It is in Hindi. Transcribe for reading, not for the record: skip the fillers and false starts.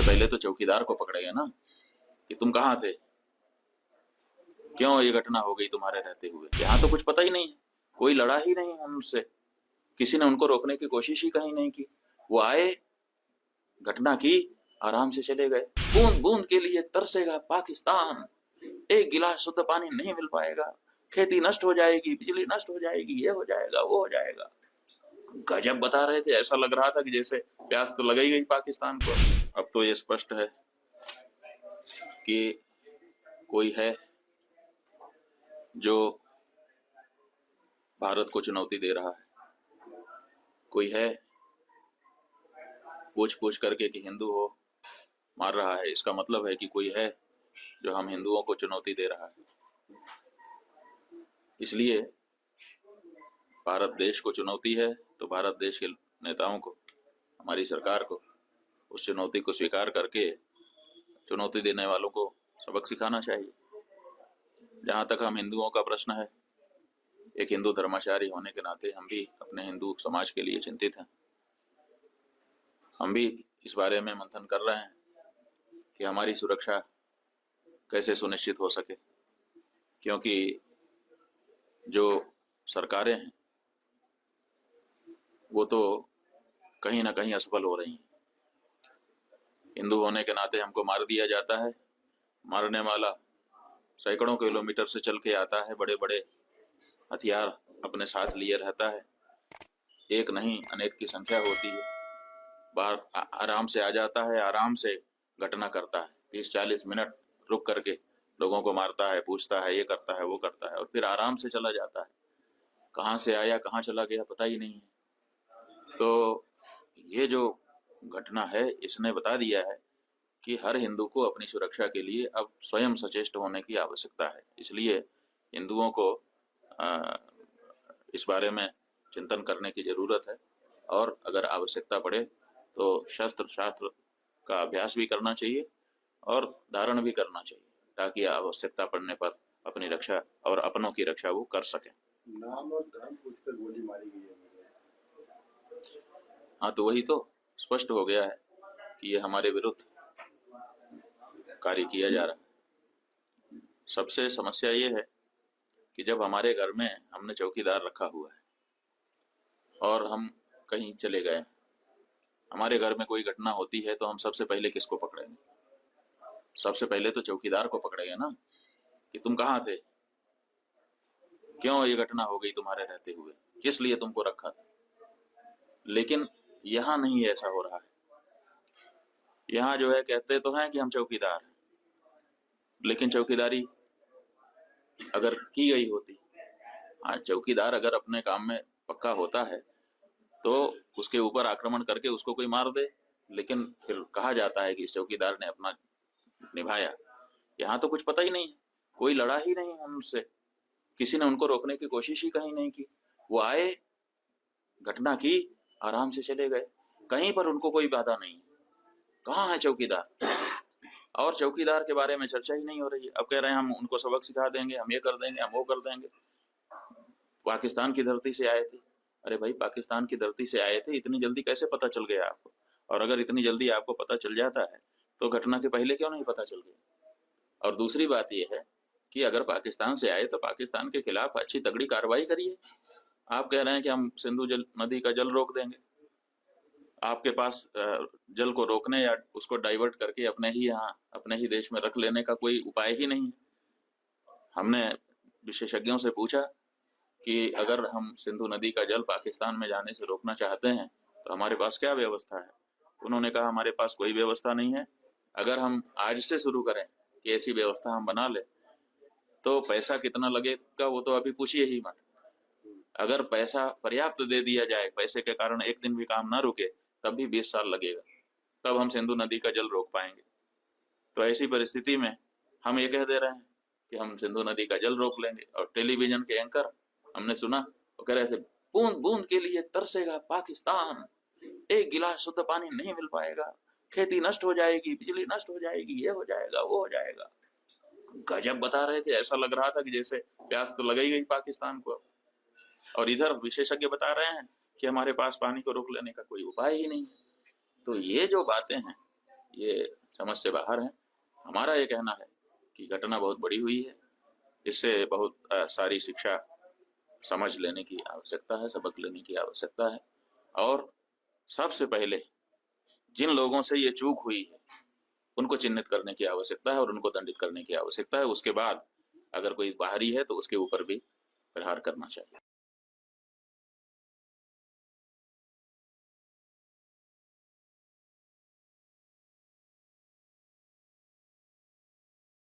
पहले तो चौकीदार को पकड़ेगा ना कि तुम कहाँ थे, क्यों ये घटना हो गई तुम्हारे रहते हुए। यहाँ तो कुछ पता ही नहीं है, कोई लड़ा ही नहीं उनसे, किसी ने उनको रोकने की कोशिश ही कहीं नहीं की। वो आए, घटना की, आराम से चले गए। बूंद बूंद के लिए तरसेगा पाकिस्तान, एक गिलास शुद्ध पानी नहीं मिल पाएगा, खेती नष्ट हो जाएगी, बिजली नष्ट हो जाएगी, ये हो जाएगा, वो हो जाएगा। गजब बता रहे थे, ऐसा लग रहा था कि जैसे प्यास तो लग ही गई पाकिस्तान को। अब तो ये स्पष्ट है कि कोई है जो भारत को चुनौती दे रहा है, कोई है पूछ पूछ करके कि हिंदू हो मार रहा है। इसका मतलब है कि कोई है जो हम हिंदुओं को चुनौती दे रहा है। इसलिए भारत देश को चुनौती है तो भारत देश के नेताओं को, हमारी सरकार को उस चुनौती को स्वीकार करके चुनौती देने वालों को सबक सिखाना चाहिए। जहां तक हम हिंदुओं का प्रश्न है, एक हिंदू धर्माचारी होने के नाते हम भी अपने हिंदू समाज के लिए चिंतित हैं। हम भी इस बारे में मंथन कर रहे हैं कि हमारी सुरक्षा कैसे सुनिश्चित हो सके, क्योंकि जो सरकारें हैं वो तो कहीं ना कहीं असफल हो रही हैं। हिंदू होने के नाते हमको मार दिया जाता है, मारने वाला सैकड़ों किलोमीटर से चल के आता है, बड़े बड़े हथियार अपने साथ लिए रहता है, एक नहीं अनेक की संख्या होती है। बाहर आराम से आ जाता है, आराम से घटना करता है, 30-40 मिनट रुक करके लोगों को मारता है, पूछता है, ये करता है, वो करता है, और फिर आराम से चला जाता है। कहाँ से आया कहाँ चला गया पता ही नहीं है। तो ये जो घटना है इसने बता दिया है कि हर हिंदू को अपनी सुरक्षा के लिए अब स्वयं सचेष्ट होने की आवश्यकता है। इसलिए हिंदुओं को इस बारे में चिंतन करने की जरूरत है, और अगर आवश्यकता पड़े तो शस्त्र शास्त्र का अभ्यास भी करना चाहिए और धारण भी करना चाहिए, ताकि आवश्यकता पड़ने पर अपनी रक्षा और अपनों की रक्षा वो कर सकें। नाम और धर्म पूछकर गोली मारी गई है। हाँ, तो वही तो स्पष्ट हो गया है कि ये हमारे विरुद्ध कार्य किया जा रहा है। सबसे समस्या ये है कि जब हमारे घर में हमने चौकीदार रखा हुआ है और हम कहीं चले गए, हमारे घर में कोई घटना होती है तो हम सबसे पहले किसको पकड़ेंगे? सबसे पहले तो चौकीदार को पकड़ेंगे ना कि तुम कहाँ थे, क्यों ये घटना हो गई तुम्हारे रहते हुए, किस लिए तुमको रखा था। लेकिन यहाँ नहीं ऐसा हो रहा है। यहाँ जो है कहते तो हैं कि हम चौकीदार हैं, लेकिन चौकीदारी अगर की गई होती, हाँ, चौकीदार अगर अपने काम में पक्का होता है तो उसके ऊपर आक्रमण करके उसको कोई मार दे, लेकिन फिर कहा जाता है कि इस चौकीदार ने अपना निभाया। यहाँ तो कुछ पता ही नहीं है, कोई लड़ा ही नहीं उनसे, किसी ने उनको रोकने की कोशिश ही कहीं नहीं की। वो आए, घटना की, आराम से चले गए, कहीं पर उनको कोई बाधा नहीं है। कहाँ है चौकीदार? और चौकीदार के बारे में चर्चा ही नहीं हो रही है। अब कह रहे हैं हम उनको सबक सिखा देंगे, हम ये कर देंगे, हम वो कर देंगे। पाकिस्तान की धरती से आए थे। अरे भाई, पाकिस्तान की धरती से आए थे, इतनी जल्दी कैसे पता चल गया आपको? और अगर इतनी जल्दी आपको पता चल जाता है तो घटना के पहले क्यों नहीं पता चल गया? और दूसरी बात यह है कि अगर पाकिस्तान से आए तो पाकिस्तान के खिलाफ अच्छी तगड़ी कार्रवाई करिए। आप कह रहे हैं कि हम सिंधु नदी का जल रोक देंगे। आपके पास जल को रोकने या उसको डाइवर्ट करके अपने ही यहाँ अपने ही देश में रख लेने का कोई उपाय ही नहीं है। हमने विशेषज्ञों से पूछा कि अगर हम सिंधु नदी का जल पाकिस्तान में जाने से रोकना चाहते हैं तो हमारे पास क्या व्यवस्था है। उन्होंने कहा हमारे पास कोई व्यवस्था नहीं है। अगर हम आज से शुरू करें कि ऐसी व्यवस्था हम बना ले तो पैसा कितना लगेगा वो तो अभी पूछिए ही मत। अगर पैसा पर्याप्त दे दिया जाए, पैसे के कारण एक दिन भी काम ना रुके, तब भी 20 साल लगेगा, तब हम सिंधु नदी का जल रोक पाएंगे। तो ऐसी परिस्थिति में हम ये कह दे रहे हैं कि हम सिंधु नदी का जल रोक लेंगे। और टेलीविजन के एंकर हमने सुना, वो कह रहे थे बूंद बूंद के लिए तरसेगा पाकिस्तान, एक गिलास शुद्ध पानी नहीं मिल पाएगा, खेती नष्ट हो जाएगी, बिजली नष्ट हो जाएगी, ये हो जाएगा, वो हो जाएगा। गजब बता रहे थे, ऐसा लग रहा था कि जैसे प्यास तो लग ही गई पाकिस्तान को। और इधर विशेषज्ञ बता रहे हैं कि हमारे पास पानी को रोक लेने का कोई उपाय ही नहीं है। तो ये जो बातें हैं ये समझ से बाहर है। हमारा ये कहना है कि घटना बहुत बड़ी हुई है, इससे बहुत सारी शिक्षा समझ लेने की आवश्यकता है, सबक लेने की आवश्यकता है। और सबसे पहले जिन लोगों से ये चूक हुई है उनको चिन्हित करने की आवश्यकता है और उनको दंडित करने की आवश्यकता है। उसके बाद अगर कोई बाहरी है तो उसके ऊपर भी प्रहार करना चाहिए।